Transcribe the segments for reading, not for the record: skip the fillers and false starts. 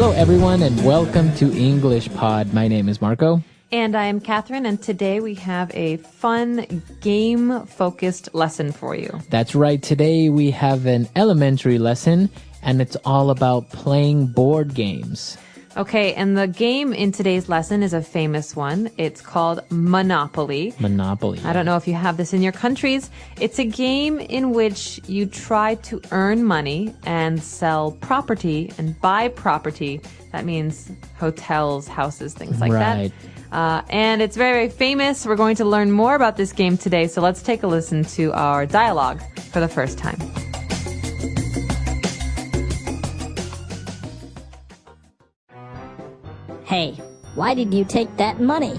Hello, everyone, and welcome to EnglishPod. My name is Marco. And I am Catherine, and today we have a fun game-focused lesson for you. That's right. Today we have an elementary lesson, and it's all about playing board games. Okay, and the game in today's lesson is a famous one. It's called Monopoly. Monopoly. I don't know if you have this in your countries. It's a game in which you try to earn money and sell property and buy property. That means hotels, houses, things like Right. that. And it's very, very famous. We're going to learn more about this game today, so let's take a listen to our dialogue for the first time. Hey, why did you take that money?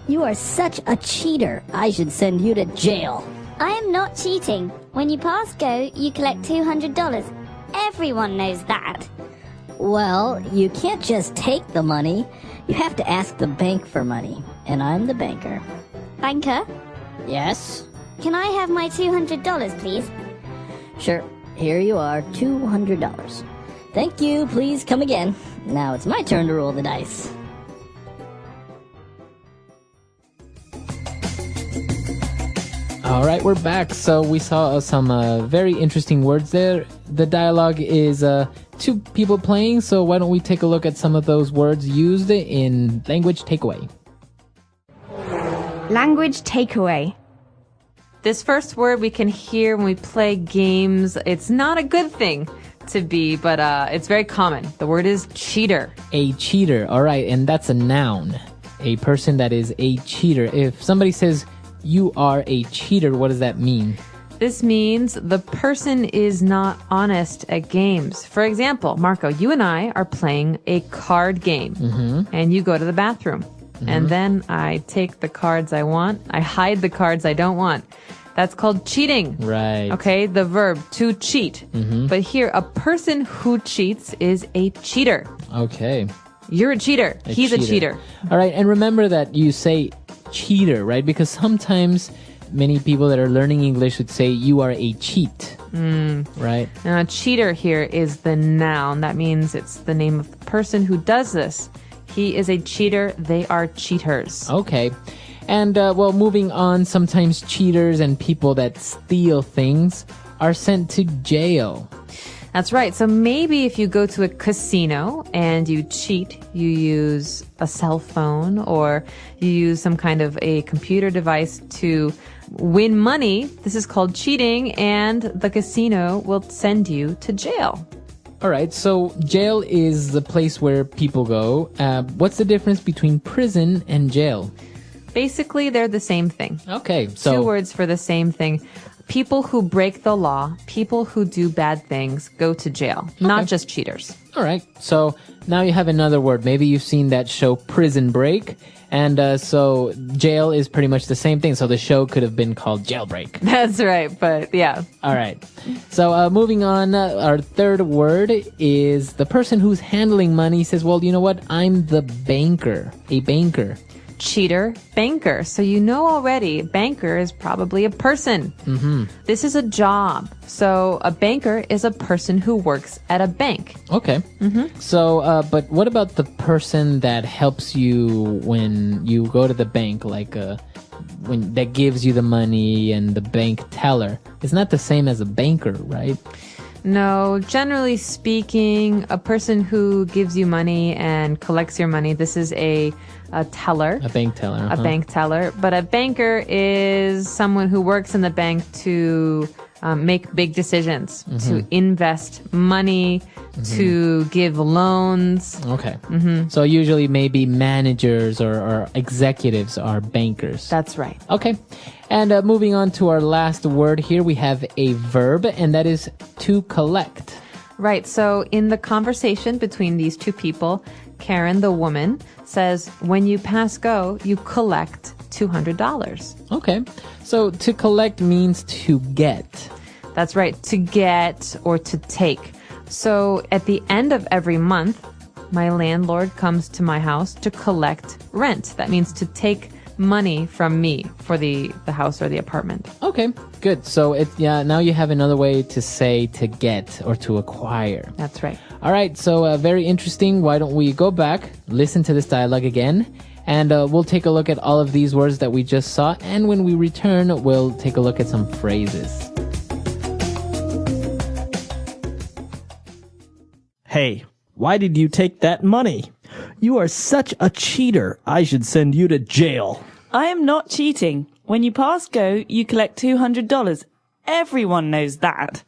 You are such a cheater. I should send you to jail. I am not cheating. When you pass go, you collect $200. Everyone knows that. Well, you can't just take the money. You have to ask the bank for money. And I'm the banker. Banker, Yes? can I have my $200, please? Sure. Here you are, $200. Thank you. Please come again. Now it's my turn to roll the dice. All right, we're back. So we saw some very interesting words there. The dialogue is two people playing, so why don't we take a look at some of those words used in language takeaway. Language takeaway. This first word we can hear when we play games. It's not a good thing to be, but it's very common. The word is cheater. A cheater. All right, and that's a noun. A person that is a cheater. If somebody says you are a cheater, what does that mean? This means the person is not honest at games. For example, Marco, you and I are playing a card game, and you go to the bathroom, and then I take the cards I want. I hide the cards I don't want. That's called cheating. Right. Okay, the verb to cheat. But here, a person who cheats is a cheater. Okay. You're a cheater. He's a cheater. All right, and remember that you say cheater, right? Because sometimes many people that are learning English would say you are a cheat, right? Now, a cheater here is the noun. That means it's the name of the person who does this. He is a cheater. They are cheaters. Okay. And, well, moving on, sometimes cheaters and people that steal things are sent to jail. That's right. So maybe if you go to a casino and you cheat, you use a cell phone or you use some kind of a computer device to win money. This is called cheating, and the casino will send you to jail. All right, so jail is the place where people go. What's the difference between prison and jail? Basically, they're the same thing. Okay, so Two words for the same thing. People who break the law, people who do bad things, go to jail, not just cheaters. all right. So now you have another word. Maybe you've seen that show Prison Break, and so jail is pretty much the same thing. So the show could have been called Jailbreak. That's right, but yeah. All right. So moving on, our third word is the person who's handling money says, well, you know what? I'm the banker, a banker. Cheater, banker. So you know already, banker is probably a person. This is a job. So a banker is a person who works at a bank. Okay. So, but what about the person that helps you when you go to the bank, like when that gives you the money and the bank teller? It's not the same as a banker, right? No, generally speaking, a person who gives you money and collects your money, this is a teller. A bank teller. A bank teller. But a banker is someone who works in the bank to make big decisions, to invest money, to give loans. Okay. So usually maybe managers or executives are bankers. That's right. Okay. And moving on to our last word here, we have a verb, and that is to collect. Right. So in the conversation between these two people, Karen, the woman, says, when you pass go, you collect $200. Okay. So to collect means to get. That's right. To get or to take. So at the end of every month, my landlord comes to my house to collect rent. That means to take money from me for the house or the apartment. Okay, good. So now you have another way to say to get or to acquire. That's right. All right, so very interesting. Why don't we go back, listen to this dialogue again, and we'll take a look at all of these words that we just saw. And when we return, we'll take a look at some phrases. Hey, why did you take that money? You are such a cheater. I should send you to jail. I am not cheating. When you pass go, you collect $200. Everyone knows that.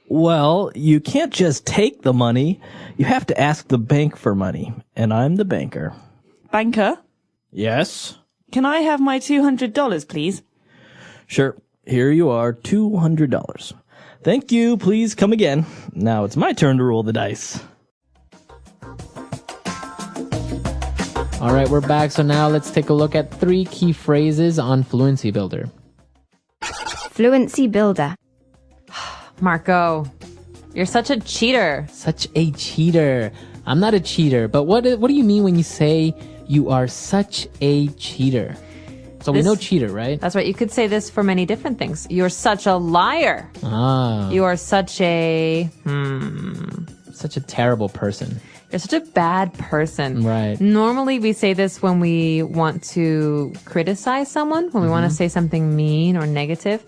Well, you can't just take the money. You have to ask the bank for money, and I'm the banker. Banker, Yes? can I have my $200, please? Sure. Here you are, $200. Thank you. Please come again. Now it's my turn to roll the dice. All right, we're back. So now let's take a look at 3 key phrases on Fluency Builder. Fluency Builder. Marco, you're such a cheater. Such a cheater. I'm not a cheater, but what do you mean when you say you are such a cheater? So we This- know cheater, right? That's right. You could say this for many different things. You're such a liar. Ah, You are such a... such a terrible person. You're such a bad person. Right. Normally we say this when we want to criticize someone, when we want to say something mean or negative.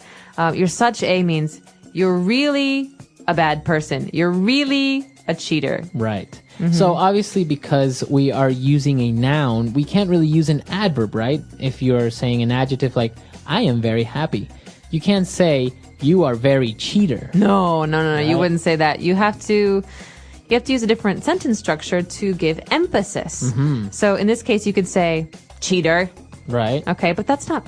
You're such a means you're really a bad person. You're really a cheater. Right. So obviously because we are using a noun, we can't really use an adverb, right? If you're saying an adjective like, I am very happy. You can't say, you are very cheater. No. You wouldn't say that. You have to use a different sentence structure to give emphasis. So in this case, you could say cheater. Right. Okay, but that's not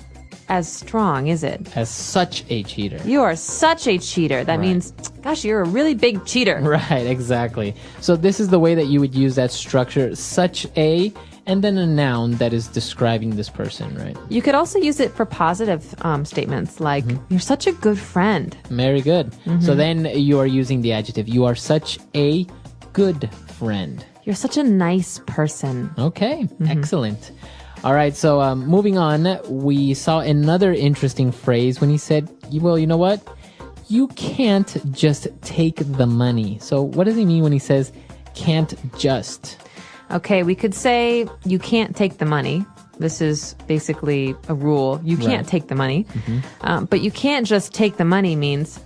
as strong, is it? As such a cheater. You are such a cheater. That means, gosh, you're a really big cheater. Right, exactly. So this is the way that you would use that structure, such a, and then a noun that is describing this person, right? You could also use it for positive statements like, you're such a good friend. Very good. So then you are using the adjective, you are such a good friend. You're such a nice person. Okay, excellent. All right, so moving on, we saw another interesting phrase when he said, well, you know what? You can't just take the money. So what does he mean when he says can't just? Okay, we could say you can't take the money. This is basically a rule. You can't take the money. But you can't just take the money means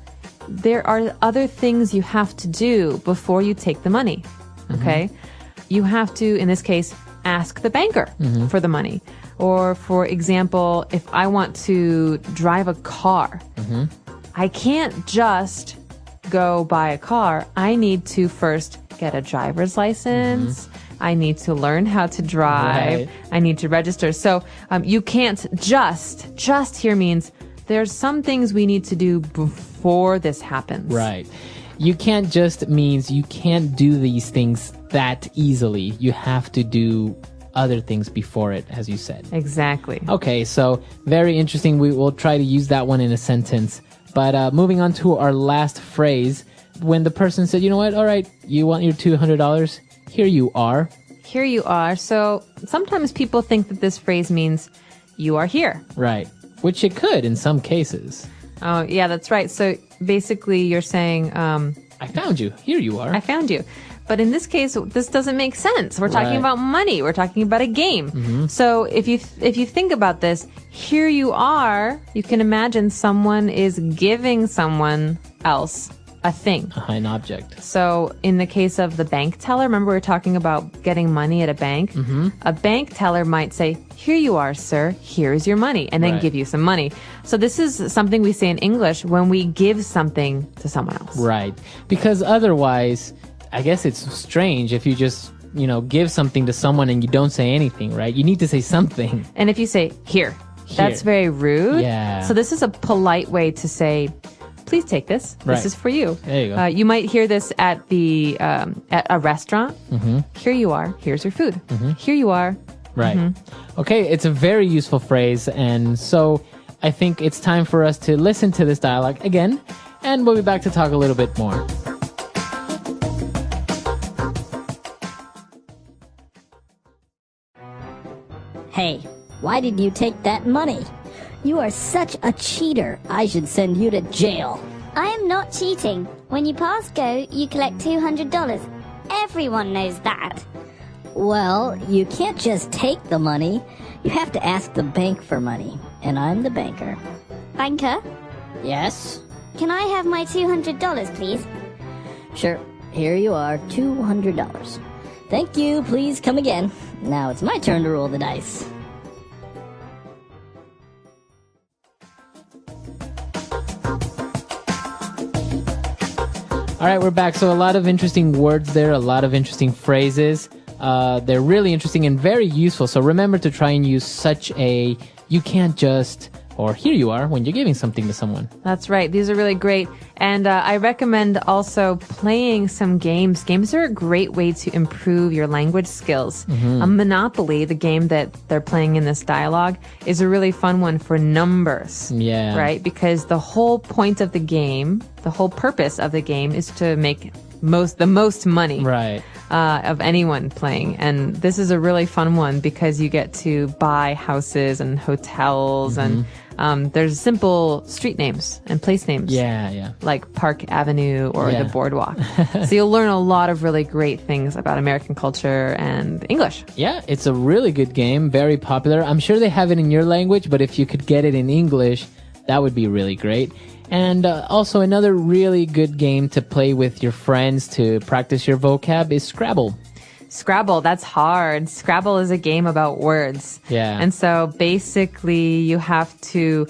there are other things you have to do before you take the money. Okay? You have to, in this case, ask the banker for the money. Or, for example, if I want to drive a car, I can't just go buy a car. I need to first get a driver's license. I need to learn how to drive. Right. I need to register. So you can't just here means there's some things we need to do before this happens. Right. You can't just means you can't do these things that easily. You have to do other things before it, as you said. Exactly. Okay, so very interesting. We will try to use that one in a sentence. But moving on to our last phrase, when the person said, you know what, all right, you want your $200? Here you are. Here you are. So sometimes people think that this phrase means you are here. Right. Which it could in some cases. Oh, yeah, that's right. So basically you're saying, I found you. Here you are. I found you. But in this case, this doesn't make sense. We're talking Right. about money. We're talking about a game. So if you think about this, here you are, you can imagine someone is giving someone else a thing. An object. So in the case of the bank teller, remember we were talking about getting money at a bank? A bank teller might say, here you are, sir, here's your money, and then Right. give you some money. So this is something we say in English when we give something to someone else. Right. Because otherwise, I guess it's strange if you just, give something to someone and you don't say anything, right? You need to say something. And if you say, here, that's very rude. Yeah. So this is a polite way to say, please take this. Right. This is for you. There you go. You might hear this at at a restaurant. Here you are. Here's your food. Here you are. Right. Okay, it's a very useful phrase, and so I think it's time for us to listen to this dialogue again, and we'll be back to talk a little bit more. Hey, why did you take that money? You are such a cheater. I should send you to jail. I am not cheating. When you pass go, you collect $200. Everyone knows that. Well, you can't just take the money. You have to ask the bank for money. And I'm the banker. Banker, Yes? can I have my $200, please? Sure. Here you are, $200. Thank you. Please come again. Now it's my turn to roll the dice. All right, we're back. So a lot of interesting words there, a lot of interesting phrases. They're really interesting and very useful. So remember to try and use such a you can't just or here you are when you're giving something to someone. That's right. These are really great. And I recommend also playing some games. Games are a great way to improve your language skills. Monopoly, the game that they're playing in this dialogue, is a really fun one for numbers. Yeah. Right? Because the whole point of the game, the whole purpose of the game is to make the most money. Right. Of anyone playing. And this is a really fun one because you get to buy houses and hotels and there's simple street names and place names. Yeah. Like Park Avenue or Yeah. the Boardwalk. So you'll learn a lot of really great things about American culture and English. Yeah, it's a really good game, very popular. I'm sure they have it in your language, but if you could get it in English, that would be really great. And also another really good game to play with your friends to practice your vocab is Scrabble. Scrabble, that's hard. Scrabble is a game about words. Yeah. And so basically you have to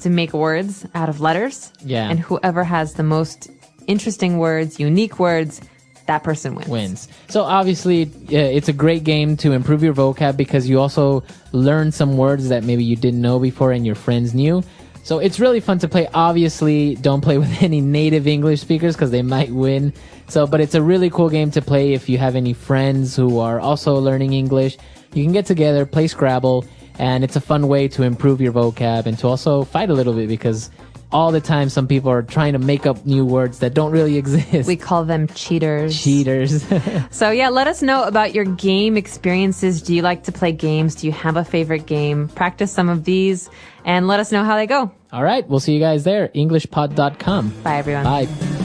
make words out of letters. Yeah. And whoever has the most interesting words, unique words, that person wins. So obviously it's a great game to improve your vocab because you also learn some words that maybe you didn't know before and your friends knew. So it's really fun to play. Obviously, don't play with any native English speakers because they might win. But it's a really cool game to play if you have any friends who are also learning English. You can get together, play Scrabble, and it's a fun way to improve your vocab and to also fight a little bit because all the time some people are trying to make up new words that don't really exist. We call them cheaters. Cheaters. So yeah, let us know about your game experiences. Do you like to play games? Do you have a favorite game? Practice some of these and let us know how they go. All right, we'll see you guys there. EnglishPod.com. Bye, everyone. Bye.